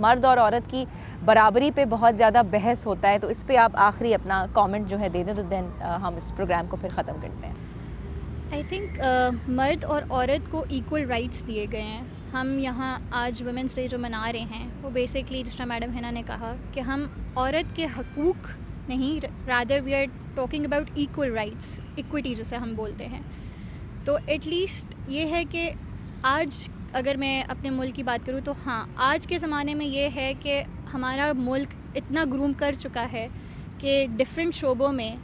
مرد اور عورت کی برابری پہ بہت زیادہ بحث ہوتا ہے, تو اس پہ آپ آخری اپنا کامنٹ جو ہے دے دیں, تو دین ہم اس پروگرام کو پھر ختم کرتے ہیں. آئی تھنک مرد اور عورت کو ایکول رائٹس دیے گئے ہیں. ہم یہاں آج ویمنس ڈے جو منا رہے ہیں وہ بیسکلی جس طرح میڈم حنا نے کہا کہ ہم عورت کے حقوق نہیں, rather we are talking about equal rights, equity جسے ہم بولتے ہیں. تو ایٹ لیسٹ یہ ہے کہ آج اگر میں اپنے ملک کی بات کروں تو ہاں, آج کے زمانے میں یہ ہے کہ ہمارا ملک اتنا گروم کر چکا ہے کہ ڈفرینٹ شعبوں میں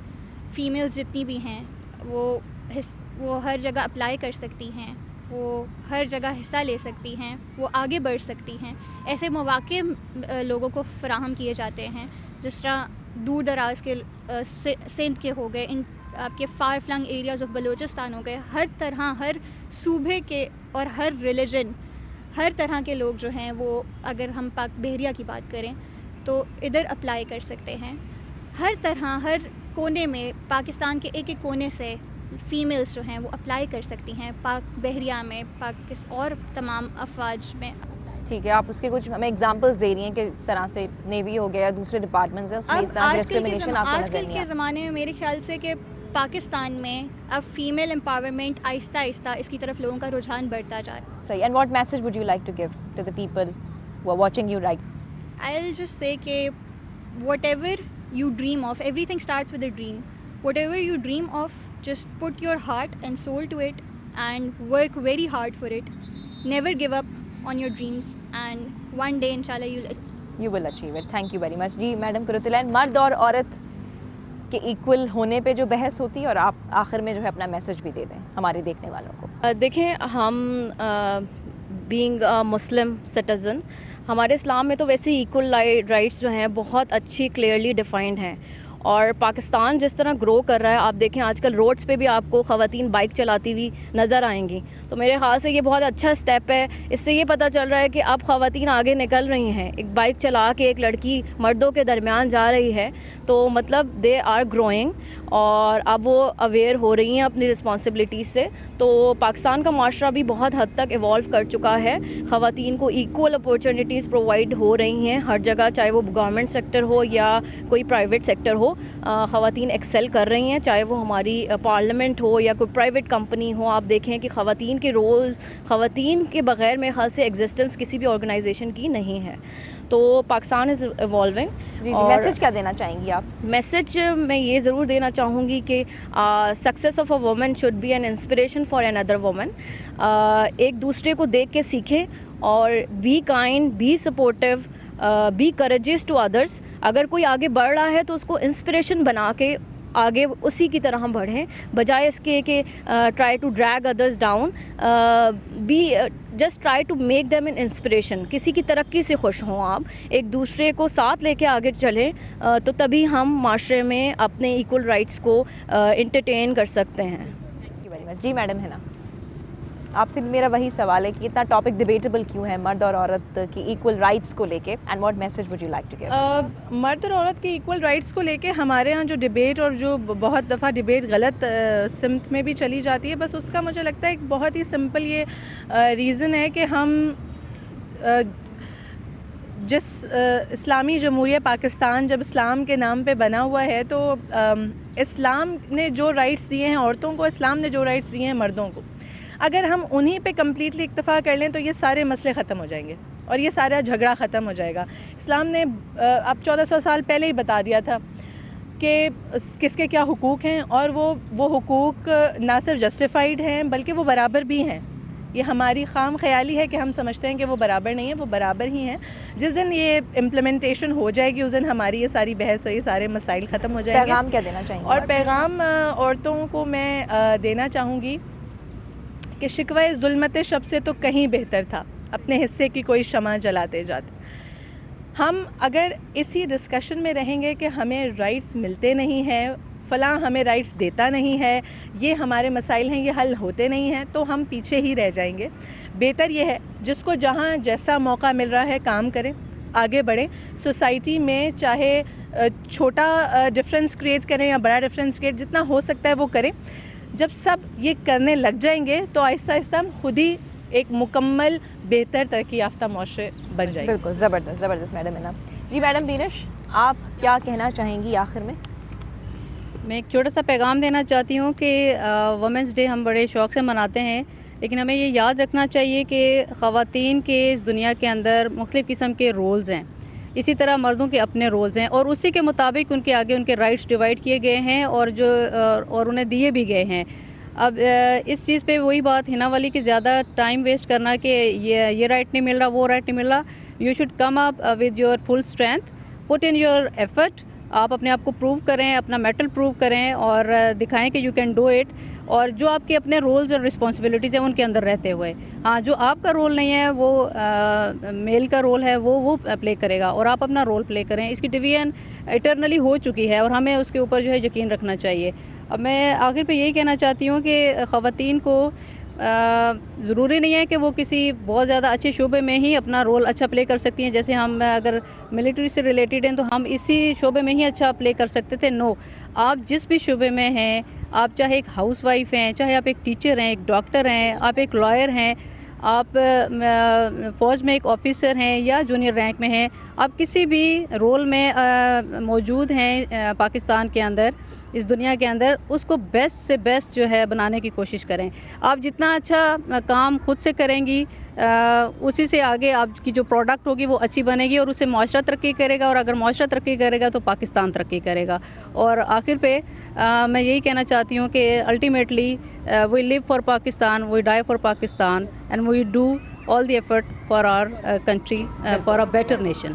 فیمیلز جتنی بھی ہیں وہ ہر جگہ اپلائی کر سکتی ہیں, وہ ہر جگہ حصہ لے سکتی ہیں, وہ آگے بڑھ سکتی ہیں. ایسے مواقع لوگوں کو فراہم کیے جاتے ہیں جس طرح دور دراز کے سندھ کے ہو گئے, ان آپ کے far flung areas of Balochistan ہو گئے. ہر طرح, ہر صوبے کے اور ہر ریلیجن, ہر طرح کے لوگ جو ہیں وہ, اگر ہم پاک بحریہ کی بات کریں تو ادھر اپلائی کر سکتے ہیں. ہر طرح, ہر کونے میں, پاکستان کے ایک ایک کونے سے فیمیلز جو ہیں وہ اپلائی کر سکتی ہیں پاک بحریہ میں, اور تمام افواج میں. ٹھیک ہے, آپ اس کے کچھ ہمیں ایگزامپلس دے رہی ہیں کہ اس طرح سے نیوی ہو گیا یا دوسرے ڈپارٹمنٹس ہیں, اس میں اس طرح ڈسکریمنیشن آپ کو نظر نہیں کے زمانے میں میرے خیال سے کہ پاکستان میں اب فیمیل امپاورمنٹ آہستہ آہستہ اس کی طرف لوگوں کا رجحان بڑھتا جا رہا ہے. صحیح. And what message would you like to give to the people who are watching you right? I will just say کہ whatever you dream of, everything starts with a dream. Whatever you dream of, just put your heart and soul to it and work very hard for it. Never give up on your dreams and one day inshallah you will achieve it. Thank you very much. جی madam Qurratulain, مرد اور عورت کے equal ہونے پہ جو بحث ہوتی ہے, اور آپ آخر میں جو ہے اپنا میسج بھی دے دیں ہمارے دیکھنے والوں کو. دیکھیں, ہم بینگ مسلم سٹیزن, ہمارے اسلام میں تو ویسے ایکول رائٹس جو ہیں بہت اچھی کلیئرلی ڈیفائنڈ ہیں. اور پاکستان جس طرح گرو کر رہا ہے, آپ دیکھیں آج کل روڈز پہ بھی آپ کو خواتین بائک چلاتی ہوئی نظر آئیں گی, تو میرے خیال سے یہ بہت اچھا اسٹیپ ہے. اس سے یہ پتہ چل رہا ہے کہ اب خواتین آگے نکل رہی ہیں. ایک بائک چلا کے ایک لڑکی مردوں کے درمیان جا رہی ہے, تو مطلب دے آر گروئنگ, اور اب وہ اویئر ہو رہی ہیں اپنی رسپانسبلٹیز سے. تو پاکستان کا معاشرہ بھی بہت حد تک ایوالو کر چکا ہے. خواتین کو ایکول اپورچونیٹیز پرووائڈ ہو رہی ہیں ہر جگہ, چاہے وہ گورنمنٹ سیکٹر ہو یا کوئی پرائیویٹ سیکٹر ہو. خواتین ایکسل کر رہی ہیں, چاہے وہ ہماری پارلیمنٹ ہو یا کوئی پرائیویٹ کمپنی ہو. آپ دیکھیں کہ خواتین کے رولز, خواتین کے بغیر میرے خیال سے ایگزسٹنس کسی بھی آرگنائزیشن کی نہیں ہے. تو پاکستان از ایوالونگ. جی, میسج کیا دینا چاہیں گی آپ؟ میسج میں یہ ضرور دینا چاہوں گی کہ success of a woman should be an inspiration for another woman. ایک دوسرے کو دیکھ کے سیکھیں, اور be kind, be supportive, be courageous to others. اگر کوئی آگے بڑھ رہا ہے تو اس کو انسپریشن بنا کے آگے اسی کی طرح ہم بڑھیں, بجائے اس کے کہ try to drag others down. Be just try to make them an inspiration. کسی کی ترقی سے خوش ہوں آپ, ایک دوسرے کو ساتھ لے کے آگے چلیں, تو تبھی ہم معاشرے میں اپنے ایکول رائٹس کو انٹرٹین کر سکتے ہیں. Thank you very much. جی میڈم حنا, آپ سے بھی میرا وہی سوال ہے کہ اتنا ٹاپک ڈیبیٹیبل کیوں ہے مرد اور عورت کی ایکول رائٹس کو لے کے, and what message would you like to give? مرد اور عورت کی ایکول رائٹس کو لے کے ہمارے ہاں جو ڈیبیٹ, اور جو بہت دفعہ ڈیبیٹ غلط سمت میں بھی چلی جاتی ہے, بس اس کا مجھے لگتا ہے ایک بہت ہی سمپل یہ ریزن ہے کہ ہم جس اسلامی جمہوریہ پاکستان جب اسلام کے نام پہ بنا ہوا ہے, تو اسلام نے جو رائٹس دیے ہیں عورتوں کو, اسلام نے جو رائٹس دیے ہیں مردوں کو, اگر ہم انہی پہ کمپلیٹلی اکتفا کر لیں تو یہ سارے مسئلے ختم ہو جائیں گے اور یہ سارا جھگڑا ختم ہو جائے گا. اسلام نے اب 1400 سال پہلے ہی بتا دیا تھا کہ کس کے کیا حقوق ہیں, اور وہ حقوق نہ صرف جسٹیفائڈ ہیں بلکہ وہ برابر بھی ہیں. یہ ہماری خام خیالی ہے کہ ہم سمجھتے ہیں کہ وہ برابر نہیں ہیں, وہ برابر ہی ہیں. جس دن یہ امپلیمنٹیشن ہو جائے گی اس دن ہماری یہ ساری بحث اور یہ سارے مسائل ختم ہو جائیں گے. پیغام کیا دینا چاہیں گے؟ اور پیغام عورتوں کو میں دینا چاہوں گی کہ شکوہ ظلمت شب سے تو کہیں بہتر تھا اپنے حصے کی کوئی شمع جلاتے جاتے. ہم اگر اسی ڈسکشن میں رہیں گے کہ ہمیں رائٹس ملتے نہیں ہیں, فلاں ہمیں رائٹس دیتا نہیں ہے, یہ ہمارے مسائل ہیں, یہ حل ہوتے نہیں ہیں, تو ہم پیچھے ہی رہ جائیں گے. بہتر یہ ہے جس کو جہاں جیسا موقع مل رہا ہے کام کریں, آگے بڑھیں. سوسائٹی میں چاہے چھوٹا ڈفرینس کریٹ کریں یا بڑا ڈفرینس کریٹ, جتنا ہو سکتا ہے وہ کریں. جب سب یہ کرنے لگ جائیں گے تو آہستہ آہستہ ہم خود ہی ایک مکمل بہتر ترقی یافتہ معاشرے بن جائے گی. بالکل زبردست زبردست میڈم ہے نا. جی میڈم بینش, آپ کیا کہنا چاہیں گی آخر میں؟ میں ایک چھوٹا سا پیغام دینا چاہتی ہوں کہ وومنس ڈے ہم بڑے شوق سے مناتے ہیں, لیکن ہمیں یہ یاد رکھنا چاہیے کہ خواتین کے اس دنیا کے اندر مختلف قسم کے رولز ہیں, اسی طرح مردوں کے اپنے رولز ہیں, اور اسی کے مطابق ان کے آگے ان کے رائٹس ڈیوائڈ کیے گئے ہیں اور انہیں دیے بھی گئے ہیں. اب اس چیز پہ وہی بات ہنا والی کہ زیادہ ٹائم ویسٹ کرنا کہ یہ رائٹ نہیں مل رہا, وہ رائٹ نہیں مل رہا. You should come up with your full strength, put in your effort. آپ اپنے آپ کو پروو کریں, اپنا میٹل پروو کریں اور دکھائیں کہ یو کین ڈو اٹ, اور جو آپ کے اپنے رولز اور رسپانسبلٹیز ہیں ان کے اندر رہتے ہوئے. ہاں, جو آپ کا رول نہیں ہے وہ میل کا رول ہے, وہ پلے کرے گا, اور آپ اپنا رول پلے کریں. اس کی ڈویژن ایٹرنلی ہو چکی ہے اور ہمیں اس کے اوپر جو ہے یقین رکھنا چاہیے. اب میں آخر پہ یہی کہنا چاہتی ہوں کہ خواتین کو ضروری نہیں ہے کہ وہ کسی بہت زیادہ اچھے شعبے میں ہی اپنا رول اچھا پلے کر سکتی ہیں. جیسے ہم اگر ملٹری سے ریلیٹڈ ہیں تو ہم اسی شعبے میں ہی اچھا پلے کر سکتے تھے. نو, آپ جس بھی شعبے میں ہیں, آپ چاہے ایک ہاؤس وائف ہیں, چاہے آپ ایک ٹیچر ہیں, ایک ڈاکٹر ہیں, آپ ایک لائر ہیں, آپ فوج میں ایک آفیسر ہیں یا جونیئر رینک میں ہیں, آپ کسی بھی رول میں موجود ہیں پاکستان کے اندر, اس دنیا کے اندر, اس کو بیسٹ سے بیسٹ جو ہے بنانے کی کوشش کریں. آپ جتنا اچھا کام خود سے کریں گی, اسی سے آگے آپ کی جو پروڈکٹ ہوگی وہ اچھی بنے گی, اور اس سے معاشرہ ترقی کرے گا, اور اگر معاشرہ ترقی کرے گا تو پاکستان ترقی کرے گا. اور آخر پہ میں یہی کہنا چاہتی ہوں کہ ultimately we live for Pakistan, we die for Pakistan, and we do all the effort for our country, for a better nation.